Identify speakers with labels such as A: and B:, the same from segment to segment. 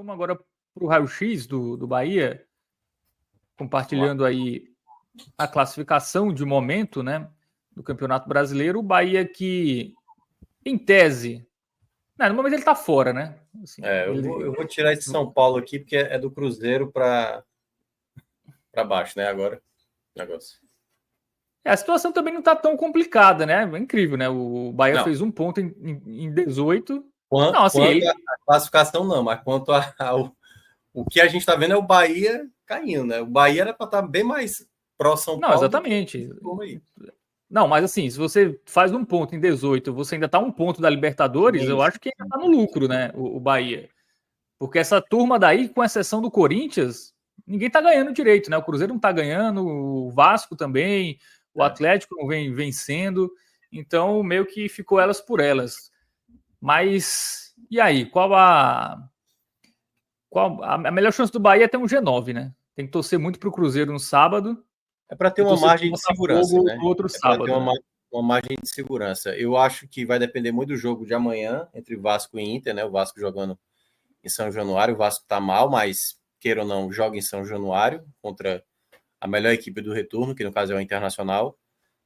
A: vamos agora para o raio-x do Bahia, compartilhando aí a classificação de momento, né, do Campeonato Brasileiro. O Bahia que, em tese, no momento ele está fora, né?
B: Assim, eu vou tirar esse São Paulo aqui, porque é do Cruzeiro para baixo, né? Agora, negócio.
A: A situação também não está tão complicada, né? É incrível, né? O Bahia fez 1 ponto em 18.
B: Quanto a classificação, não, mas quanto o que a gente está vendo é o Bahia caindo, né? O Bahia era para estar bem mais pró-São Paulo.
A: Não, exatamente. Não, mas assim, se você faz 1 ponto em 18, você ainda está 1 ponto da Libertadores, eu acho que ainda está no lucro, né? O Bahia. Porque essa turma daí, com exceção do Corinthians, ninguém está ganhando direito, né? O Cruzeiro não está ganhando, o Vasco também, o Atlético não vem vencendo. Então, meio que ficou elas por elas. Mas, e aí? Qual a melhor chance do Bahia é ter um G9, né? Tem que torcer muito para o Cruzeiro no sábado.
B: É para ter uma margem de segurança, né?
A: No outro sábado,
B: ter uma margem de segurança. Eu acho que vai depender muito do jogo de amanhã, entre Vasco e Inter, né? O Vasco jogando em São Januário. O Vasco está mal, mas, queira ou não, joga em São Januário contra a melhor equipe do retorno, que no caso é o Internacional.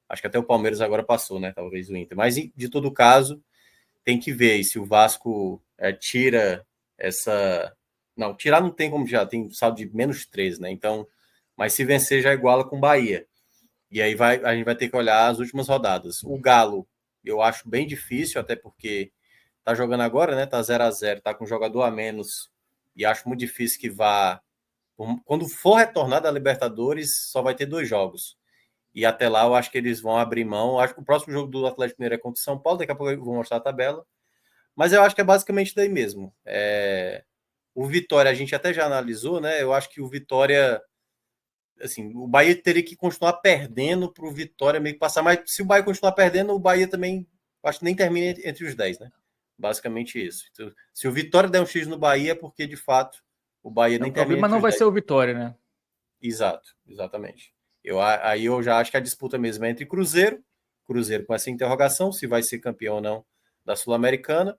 B: Acho que até o Palmeiras agora passou, né? Talvez o Inter. Mas, de todo caso, tem que ver se o Vasco tira essa... Não, tirar não tem como já, tem saldo de -3, né? Então, mas se vencer já iguala com o Bahia. E aí a gente vai ter que olhar as últimas rodadas. O Galo, eu acho bem difícil, até porque tá jogando agora, né? Tá 0-0, tá com um jogador a menos. E acho muito difícil que vá... Quando for retornar da Libertadores, só vai ter 2 jogos. E até lá eu acho que eles vão abrir mão. Eu acho que o próximo jogo do Atlético Mineiro é contra o São Paulo. Daqui a pouco eu vou mostrar a tabela. Mas eu acho que é basicamente daí mesmo. O Vitória, a gente até já analisou, né? Eu acho que o Vitória... Assim, o Bahia teria que continuar perdendo para o Vitória meio que passar. Mas se o Bahia continuar perdendo, o Bahia também... Acho que nem termina entre os 10, né? Basicamente isso. Então, se o Vitória der um X no Bahia, é porque, de fato, o Bahia nem termina entre os 10.
A: O problema não vai ser o Vitória, né?
B: Exato, exatamente. Aí eu já acho que a disputa mesmo é entre Cruzeiro com essa interrogação, se vai ser campeão ou não da Sul-Americana,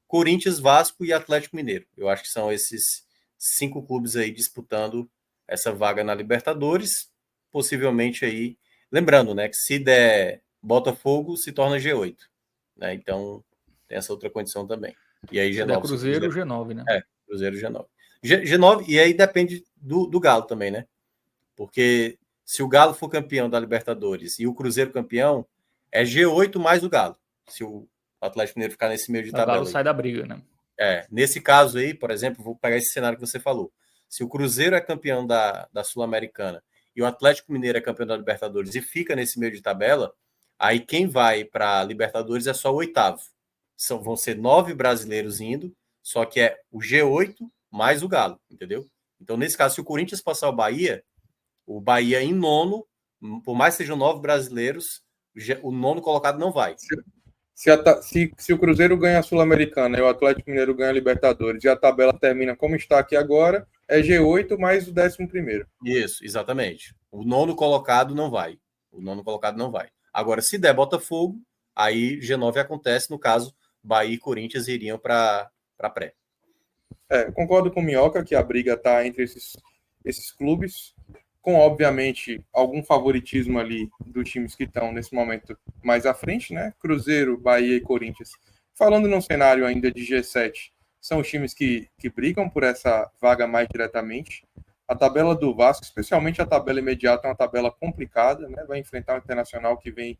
B: Corinthians, Vasco e Atlético Mineiro. Eu acho que são esses 5 clubes aí disputando essa vaga na Libertadores, possivelmente aí, lembrando, né, que se der Botafogo, se torna G8, né? Então, tem essa outra condição também. E aí G9...
A: Cruzeiro, G9, né?
B: Cruzeiro, G9. G9, e aí depende do Galo também, né? Porque se o Galo for campeão da Libertadores e o Cruzeiro campeão, é G8 mais o Galo. Se o Atlético Mineiro ficar nesse meio de tabela. O
A: Galo sai da briga, né?
B: Nesse caso aí, por exemplo, vou pegar esse cenário que você falou. Se o Cruzeiro é campeão da Sul-Americana e o Atlético Mineiro é campeão da Libertadores e fica nesse meio de tabela, aí quem vai para a Libertadores é só o 8º. Vão ser 9 brasileiros indo, só que é o G8 mais o Galo, entendeu? Então, nesse caso, se o Corinthians passar o Bahia em nono, por mais que sejam 9 brasileiros, o nono colocado não vai.
C: Se o Cruzeiro ganha a Sul-Americana e o Atlético Mineiro ganha a Libertadores e a tabela termina como está aqui agora, é G8 mais o 11º.
B: Isso, exatamente. O nono colocado não vai. Agora, se der Botafogo, aí G9 acontece, no caso, Bahia e Corinthians iriam para pré.
C: Concordo com o Minhoca que a briga está entre esses clubes, com, obviamente, algum favoritismo ali dos times que estão nesse momento mais à frente, né? Cruzeiro, Bahia e Corinthians. Falando num cenário ainda de G7, são os times que brigam por essa vaga mais diretamente. A tabela do Vasco, especialmente a tabela imediata, é uma tabela complicada, né? Vai enfrentar o Internacional, que vem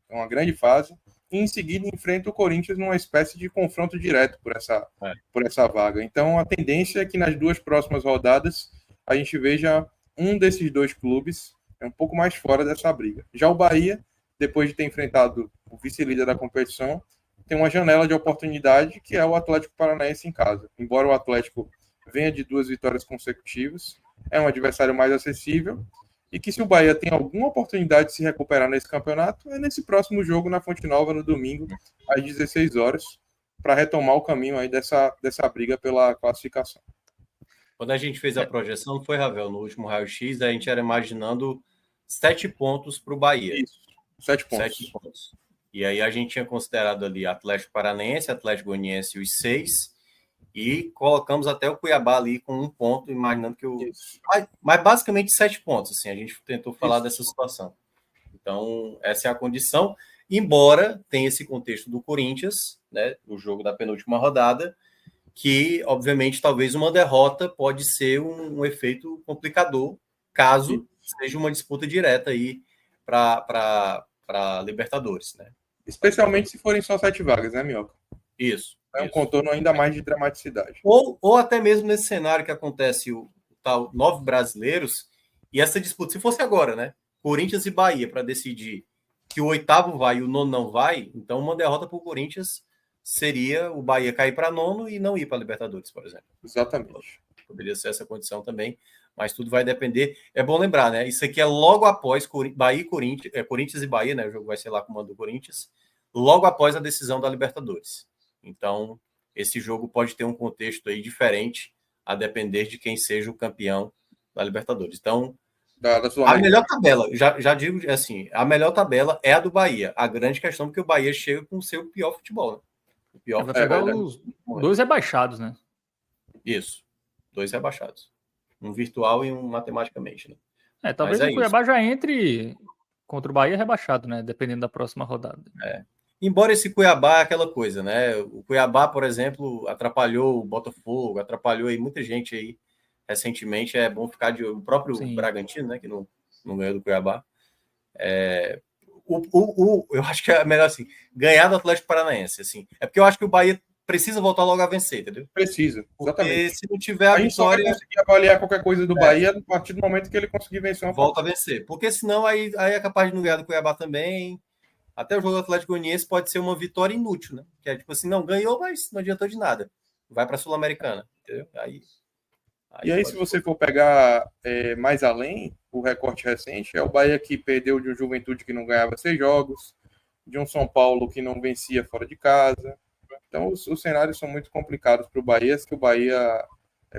C: em uma grande fase, e em seguida enfrenta o Corinthians numa espécie de confronto direto por essa vaga. Então, a tendência é que nas 2 próximas rodadas a gente veja um desses 2 clubes um pouco mais fora dessa briga. Já o Bahia, depois de ter enfrentado o vice-líder da competição, tem uma janela de oportunidade que é o Atlético Paranaense em casa. Embora o Atlético venha de 2 vitórias consecutivas, é um adversário mais acessível e que, se o Bahia tem alguma oportunidade de se recuperar nesse campeonato, é nesse próximo jogo na Fonte Nova, no domingo, às 16 horas, para retomar o caminho aí dessa briga pela classificação.
B: Quando a gente fez a projeção, não foi, Ravel? No último raio-x, a gente era imaginando 7 pontos para o Bahia.
C: Isso, 7 pontos.
B: 7 pontos. E aí a gente tinha considerado ali Atlético Paranaense, Atlético Goianiense os 6, E colocamos até o Cuiabá ali com 1 ponto, imaginando que mas basicamente 7 pontos, assim, a gente tentou falar dessa situação. Então, essa é a condição, embora tenha esse contexto do Corinthians, né, o jogo da penúltima rodada, que, obviamente, talvez uma derrota pode ser um efeito complicador, caso seja uma disputa direta aí para Libertadores, né?
C: Especialmente se forem só 7 vagas, né, Minhoca?
B: Isso.
C: É um contorno ainda mais de dramaticidade.
B: Ou até mesmo nesse cenário que acontece o tal 9 brasileiros, e essa disputa, se fosse agora, né? Corinthians e Bahia, para decidir que o 8º vai e o 9º não vai, então uma derrota para o Corinthians seria o Bahia cair para 9º e não ir para a Libertadores, por exemplo.
C: Exatamente.
B: Poderia ser essa condição também, mas tudo vai depender. É bom lembrar, né? Isso aqui é logo após Bahia e Corinthians, Corinthians e Bahia, né? O jogo vai ser lá com o mando do Corinthians, logo após a decisão da Libertadores. Então, esse jogo pode ter um contexto aí diferente, a depender de quem seja o campeão da Libertadores. Então, a melhor tabela, já digo assim, a melhor tabela é a do Bahia. A grande questão é que o Bahia chega com o seu pior futebol, né?
A: O pior vai pegar os 2 rebaixados, né?
B: Isso, 2 rebaixados. Um virtual e um matematicamente, né?
A: Talvez o Cuiabá já entre contra o Bahia rebaixado, né? Dependendo da próxima rodada.
B: Embora esse Cuiabá é aquela coisa, né? O Cuiabá, por exemplo, atrapalhou o Botafogo, atrapalhou aí muita gente aí recentemente. É bom ficar de o próprio Bragantino, né? Que não ganhou do Cuiabá. Eu acho que é melhor assim, ganhar do Atlético Paranaense, assim. É porque eu acho que o Bahia precisa voltar logo a vencer, entendeu?
C: Precisa, exatamente.
B: Porque se não tiver a
C: gente
B: vitória...
C: só vai conseguir avaliar qualquer coisa do Bahia a partir do momento que ele conseguir vencer uma
B: volta a vencer. Porque senão aí é capaz de não ganhar do Cuiabá também. Até o jogo do Atlético Goianiense pode ser uma vitória inútil, né? Que é tipo assim, não, ganhou, mas não adiantou de nada. Vai para a Sul-Americana, entendeu?
C: E aí, se você for pegar mais além, o recorte recente é o Bahia que perdeu de um Juventude que não ganhava 6 jogos, de um São Paulo que não vencia fora de casa. Então, os cenários são muito complicados para o Bahia, se o Bahia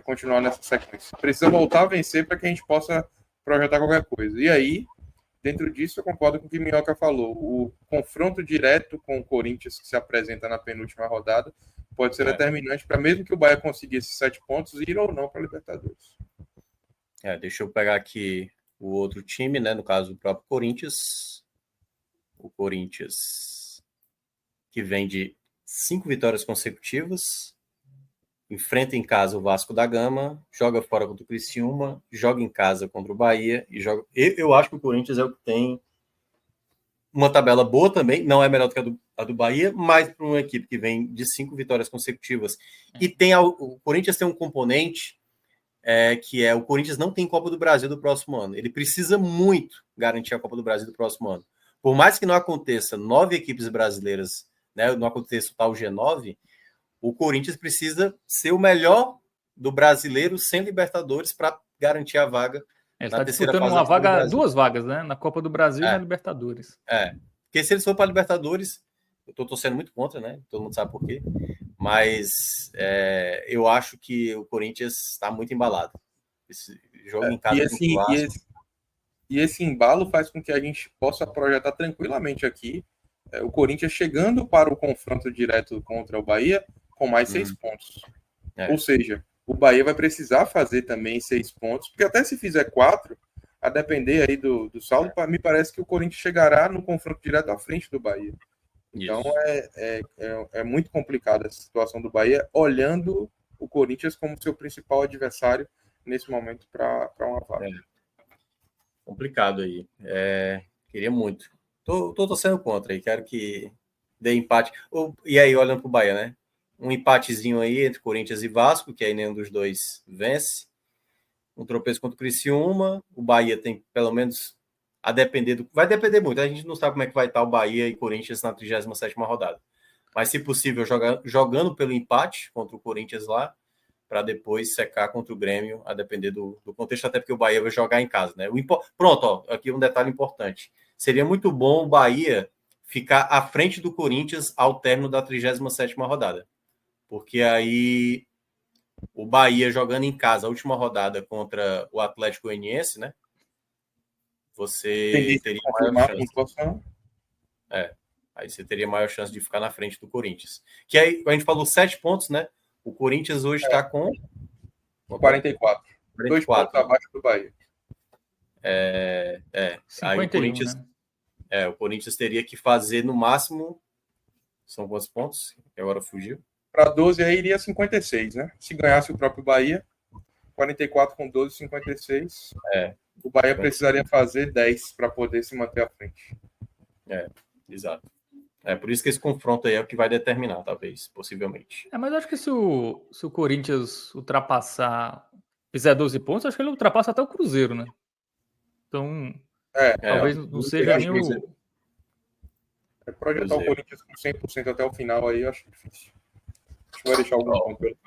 C: continuar nessa sequência. Precisa voltar a vencer para que a gente possa projetar qualquer coisa. E aí, dentro disso, eu concordo com o que o Minhoca falou. O confronto direto com o Corinthians, que se apresenta na penúltima rodada, pode ser determinante para, mesmo que o Bahia consiga esses 7 pontos, ir ou não para a Libertadores.
B: Deixa eu pegar aqui o outro time, né? No caso, o próprio Corinthians. O Corinthians, que vem de 5 vitórias consecutivas, enfrenta em casa o Vasco da Gama, joga fora contra o Criciúma, joga em casa contra o Bahia e joga. Eu acho que o Corinthians é o que tem uma tabela boa também, não é melhor do que a do Bahia, mas para uma equipe que vem de 5 vitórias consecutivas. E o Corinthians tem um componente que é o Corinthians não tem Copa do Brasil do próximo ano. Ele precisa muito garantir a Copa do Brasil do próximo ano. Por mais que não aconteça 9 equipes brasileiras, né, não aconteça o tal G9, o Corinthians precisa ser o melhor do brasileiro sem Libertadores para garantir a vaga.
A: Ele está disputando uma vaga, 2 vagas, né? Na Copa do Brasil e na Libertadores.
B: Porque se eles for para a Libertadores, eu estou torcendo muito contra, né? Todo mundo sabe por quê. Mas eu acho que o Corinthians está muito embalado. Esse jogo em casa
C: e esse embalo faz com que a gente possa projetar tranquilamente aqui o Corinthians chegando para o confronto direto contra o Bahia com mais 6 pontos. Ou seja, o Bahia vai precisar fazer também 6 pontos, porque até se fizer 4, a depender aí do saldo, me parece que o Corinthians chegará no confronto direto à frente do Bahia. Então é muito complicada essa situação do Bahia, olhando o Corinthians como seu principal adversário nesse momento para uma vaga.
B: Complicado aí. Queria muito. Tô torcendo contra aí, quero que dê empate. E aí, olhando para o Bahia, né? Um empatezinho aí entre Corinthians e Vasco, que aí nenhum dos dois vence. Um tropeço contra o Criciúma. O Bahia tem, pelo menos, a depender do... Vai depender muito. A gente não sabe como é que vai estar o Bahia e Corinthians na 37ª rodada. Mas, se possível, jogando pelo empate contra o Corinthians lá, para depois secar contra o Grêmio, a depender do contexto, até porque o Bahia vai jogar em casa, né? Pronto, aqui um detalhe importante. Seria muito bom o Bahia ficar à frente do Corinthians ao término da 37ª rodada. Porque aí o Bahia jogando em casa a última rodada contra o Atlético Goianiense, né? Você teria maior chance. Aí você teria maior chance de ficar na frente do Corinthians. Que aí a gente falou 7 pontos, né? O Corinthians hoje está com
C: 44. 2 pontos abaixo do Bahia.
B: Aí o Corinthians,
A: né?
B: O Corinthians teria que fazer no máximo. São quantos pontos? Agora fugiu.
C: Para 12 aí iria 56, né? Se ganhasse o próprio Bahia, 44 com 12, 56. O Bahia precisaria fazer 10 para poder se manter à frente.
B: Exato. Por isso que esse confronto aí é o que vai determinar, talvez, possivelmente.
A: Mas eu acho que se o Corinthians fizer 12 pontos, acho que ele ultrapassa até o Cruzeiro, né? Então, talvez não seja nem o...
C: Projetar o Corinthians com 100% até o final aí, eu acho difícil. Acho que vai deixar algum ponto.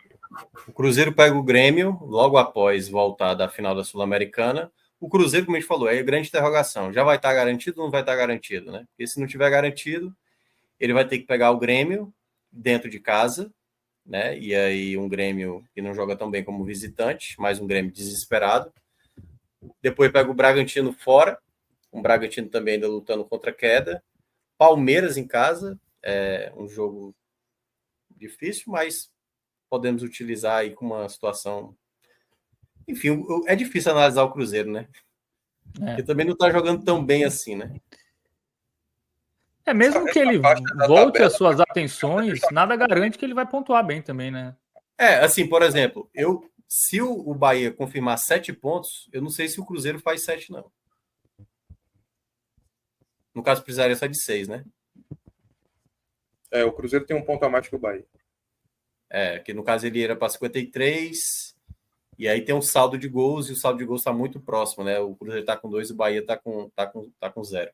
B: O Cruzeiro pega o Grêmio logo após voltar da final da Sul-Americana. O Cruzeiro, como a gente falou, é a grande interrogação. Já vai estar garantido ou não vai estar garantido, né? Porque se não tiver garantido, ele vai ter que pegar o Grêmio dentro de casa, né? E aí um Grêmio que não joga tão bem como visitante, mas um Grêmio desesperado. Depois pega o Bragantino fora, um Bragantino também ainda lutando contra a queda. Palmeiras em casa, um jogo difícil, mas podemos utilizar aí com uma situação... Enfim, é difícil analisar o Cruzeiro, né? Porque também não está jogando tão bem assim, né?
A: Mesmo que ele volte as suas atenções, nada garante que ele vai pontuar bem também, né?
B: Assim, por exemplo, se o Bahia confirmar 7 pontos, eu não sei se o Cruzeiro faz 7, não. No caso, precisaria só de 6, né?
C: O Cruzeiro tem um ponto a mais que o Bahia.
B: Que no caso ele era para 53, e aí tem um saldo de gols, e o saldo de gols está muito próximo, né? O Cruzeiro está com 2 e o Bahia está com 0.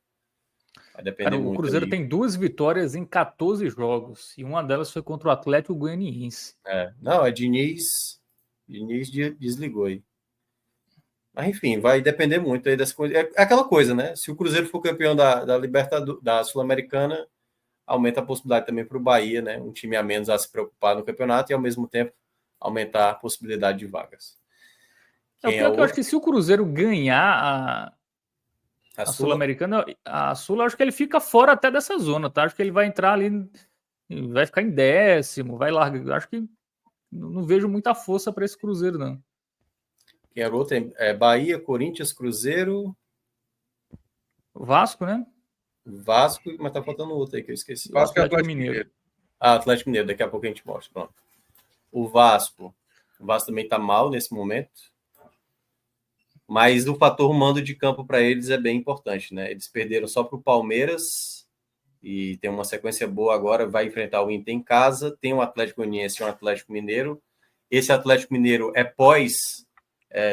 B: Vai depender muito.
A: O Cruzeiro tem 2 vitórias em 14 jogos, e uma delas foi contra o Atlético Goianiense.
B: Não, Diniz desligou aí. Mas enfim, vai depender muito aí dessa coisa. É aquela coisa, né? Se o Cruzeiro for campeão da Libertadores, da Sul-Americana, aumenta a possibilidade também para o Bahia, né? Um time a menos a se preocupar no campeonato e, ao mesmo tempo, aumentar a possibilidade de vagas.
A: O pior é que eu acho que se o Cruzeiro ganhar a Sul-Americana, a Sul, eu acho que ele fica fora até dessa zona, tá? Acho que ele vai entrar ali, vai ficar em 10º, vai largar. Acho que não vejo muita força para esse Cruzeiro, não.
B: Quem era outro? Bahia, Corinthians, Cruzeiro...
A: Vasco, né?
B: Vasco, mas tá faltando outro aí que eu esqueci.
C: Vasco é Atlético Mineiro.
B: Atlético Mineiro, daqui a pouco a gente mostra. Pronto. O Vasco também tá mal nesse momento, mas o fator mando de campo para eles é bem importante, né? Eles perderam só para o Palmeiras e tem uma sequência boa agora, vai enfrentar o Inter em casa, tem um Atlético Goianiense e um Atlético Mineiro. Esse Atlético Mineiro é pós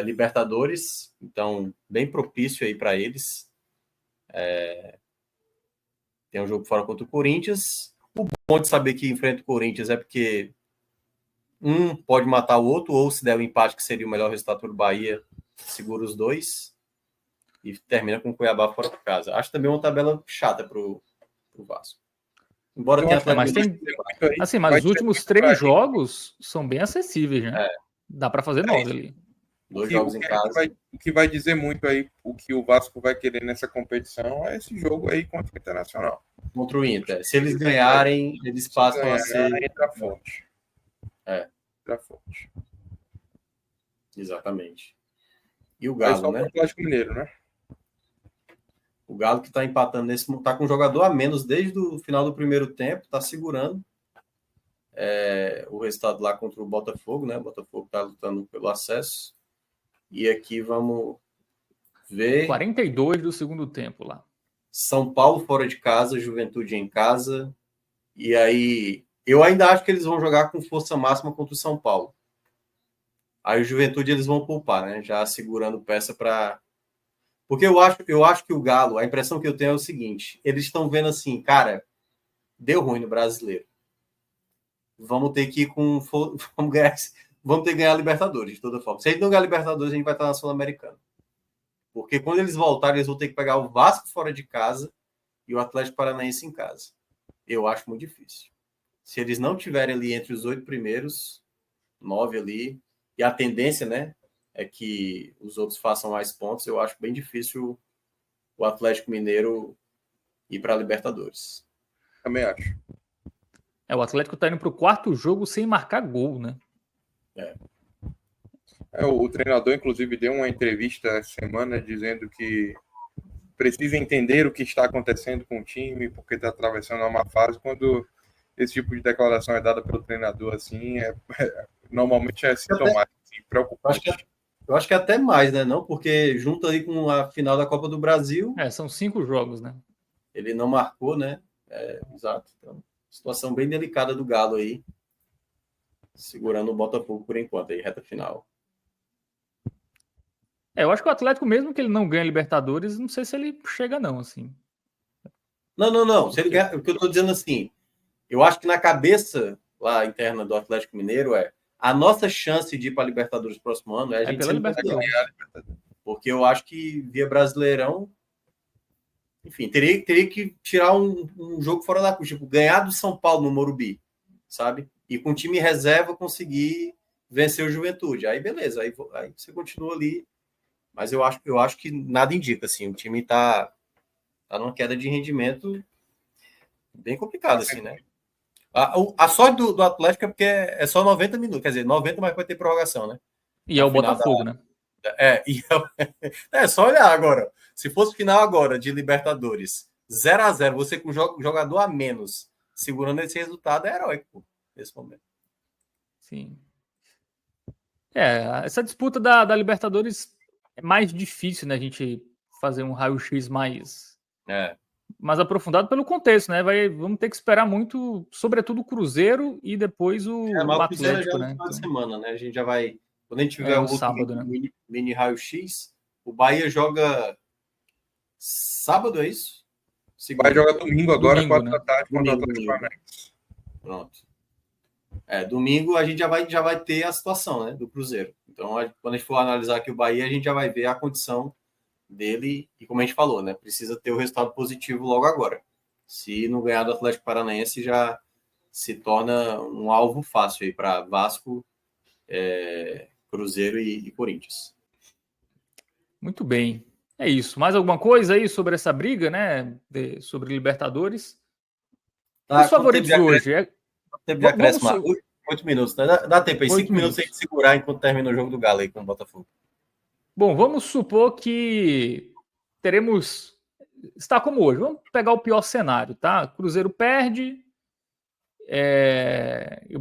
B: Libertadores, então bem propício aí para eles. Tem um jogo fora contra o Corinthians. O bom de saber que enfrenta o Corinthians é porque um pode matar o outro, ou se der o empate, que seria o melhor resultado para o Bahia, segura os dois e termina com o Cuiabá fora de casa. Acho também uma tabela chata para o Vasco. Embora tenha
A: mas os últimos 3 jogos são bem acessíveis, né? Dá para fazer 9 ali.
B: 2 jogos em casa.
C: O que vai dizer muito aí o que o Vasco vai querer nessa competição é esse jogo aí contra o Internacional.
B: Contra o Inter. Se eles ganharem, eles passam a ser...
C: Entra forte. Entra forte.
B: Exatamente. E o Galo, né?
C: O Atlético Mineiro, né?
B: O Galo que está empatando está com um jogador a menos desde o final do primeiro tempo, está segurando o resultado lá contra o Botafogo, né? O Botafogo está lutando pelo acesso. E aqui vamos ver...
A: 42 do segundo tempo lá.
B: São Paulo fora de casa, Juventude em casa. E aí, eu ainda acho que eles vão jogar com força máxima contra o São Paulo. Aí o Juventude eles vão poupar, né? Já segurando peça para... Porque eu acho que o Galo, a impressão que eu tenho é o seguinte, eles estão vendo assim, cara, deu ruim no Brasileiro. Vamos ter que ir com... Vamos ter que ganhar a Libertadores, de toda forma. Se a gente não ganhar a Libertadores, a gente vai estar na Sul-Americana. Porque quando eles voltarem, eles vão ter que pegar o Vasco fora de casa e o Atlético Paranaense em casa. Eu acho muito difícil. Se eles não tiverem ali entre os 8 primeiros, 9 ali, e a tendência, né, é que os outros façam mais pontos, eu acho bem difícil o Atlético Mineiro ir para a Libertadores.
C: Também acho.
A: O Atlético tá indo pro 4º jogo sem marcar gol, né?
C: O treinador, inclusive, deu uma entrevista essa semana dizendo que precisa entender o que está acontecendo com o time, porque está atravessando uma má fase. Quando esse tipo de declaração é dada pelo treinador, assim, normalmente é sintomático, assim, preocupante.
B: Eu acho que é até mais, né? Não, porque junto aí com a final da Copa do Brasil...
A: São 5 jogos, né?
B: Ele não marcou, né? Exato. Então, situação bem delicada do Galo aí. Segurando o Botafogo por enquanto aí, reta final.
A: Eu acho que o Atlético, mesmo que ele não ganhe a Libertadores, não sei se ele chega não, assim.
B: Não. Se ele ganhar, o que eu tô dizendo assim, eu acho que na cabeça lá interna do Atlético Mineiro a nossa chance de ir para a Libertadores no próximo ano a gente
A: pela Libertadores.
B: Porque eu acho que via Brasileirão, enfim, teria que tirar um jogo fora da curva, tipo, ganhar do São Paulo no Morumbi, sabe? E com o time reserva conseguir vencer o Juventude. Aí beleza, aí você continua ali. Mas eu acho que nada indica, assim, o time tá numa queda de rendimento bem complicada, assim, né? A sorte do Atlético é porque é só 90 minutos, quer dizer, 90, mas vai ter prorrogação, né?
A: E é o Botafogo, né?
B: É só olhar agora. Se fosse final agora de Libertadores, 0-0, você com jogador a menos, segurando esse resultado, é heróico nesse momento.
A: Sim. Essa disputa da Libertadores é mais difícil, né? A gente fazer um raio-x mais aprofundado pelo contexto, né? Vamos ter que esperar muito, sobretudo o Cruzeiro e depois o Atlético,
B: né?
A: Então,
B: semana, né? A gente já vai... Quando a gente tiver
A: o sábado, né?
B: mini raio-x, o Bahia joga sábado, é isso?
C: Vai jogar domingo agora, 4
A: né?
C: da tarde, contra o Atlético Paranaense.
B: Pronto. Domingo a gente já vai ter a situação, né, do Cruzeiro. Então, quando a gente for analisar aqui o Bahia, a gente já vai ver a condição dele e, como a gente falou, né, precisa ter o resultado positivo logo agora. Se não ganhar do Atlético Paranaense, já se torna um alvo fácil aí para Vasco, Cruzeiro e Corinthians.
A: Muito bem. É isso. Mais alguma coisa aí sobre essa briga, né, sobre Libertadores? Os favoritos hoje
B: Teve de acréscimo 8 minutos, né? Dá tempo aí, 5 minutos aí de segurar enquanto termina o jogo do Galo aí com o Botafogo.
A: Bom, vamos supor que está como hoje. Vamos pegar o pior cenário, tá? Cruzeiro perde, e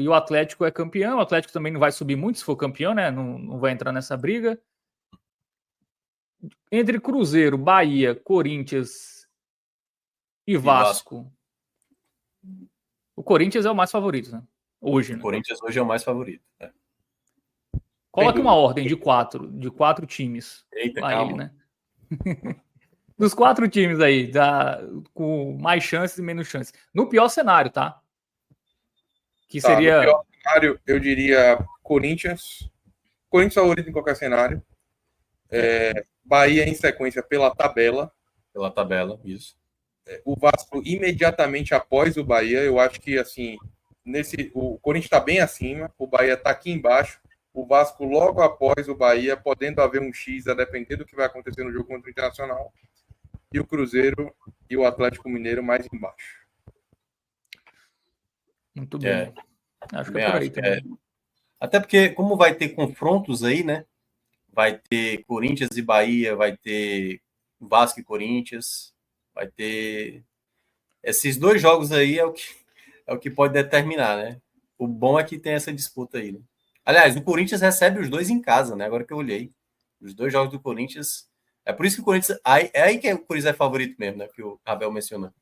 A: o Atlético é campeão. O Atlético também não vai subir muito se for campeão, né? Não vai entrar nessa briga. Entre Cruzeiro, Bahia, Corinthians e Vasco. O Corinthians é o mais favorito, né? Hoje,
B: né? O Corinthians hoje é o mais favorito. Né?
A: Coloque uma ordem de quatro times.
B: Eita, calma.
A: Ele, né? Dos 4 times aí, com mais chances e menos chances. No pior cenário, tá? Que seria...
C: No pior cenário, eu diria Corinthians. Corinthians favorito em qualquer cenário. Bahia em sequência pela tabela.
B: Pela tabela, isso.
C: O Vasco imediatamente após o Bahia. Eu acho que, assim, o Corinthians está bem acima, o Bahia está aqui embaixo. O Vasco logo após o Bahia, podendo haver um X, a depender do que vai acontecer no jogo contra o Internacional. E o Cruzeiro e o Atlético Mineiro mais embaixo.
A: Muito bem. Acho que é por aí também.
B: Até porque, como vai ter confrontos aí, né? Vai ter Corinthians e Bahia, vai ter Vasco e Corinthians, vai ter... Esses 2 jogos aí é o que pode determinar, né? O bom é que tem essa disputa aí, né? Aliás, o Corinthians recebe os 2 em casa, né? Agora que eu olhei. Os 2 jogos do Corinthians... É por isso que o Corinthians... É aí que o Corinthians é favorito mesmo, né? Que o Abel mencionou.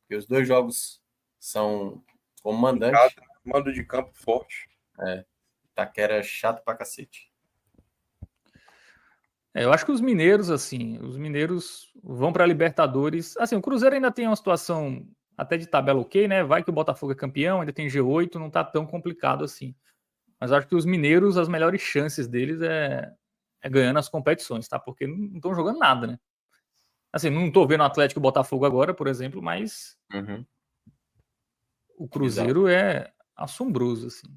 B: Porque os 2 jogos são como mandante.
C: Mando de campo forte.
B: Itaquera chato pra cacete.
A: Eu acho que os mineiros vão para a Libertadores. Assim, o Cruzeiro ainda tem uma situação até de tabela ok, né? Vai que o Botafogo é campeão, ainda tem G8, não tá tão complicado assim. Mas acho que os mineiros, as melhores chances deles é ganhando as competições, tá? Porque não estão jogando nada, né? Assim, não tô vendo o Atlético e o Botafogo agora, por exemplo, mas o Cruzeiro é assombroso, assim.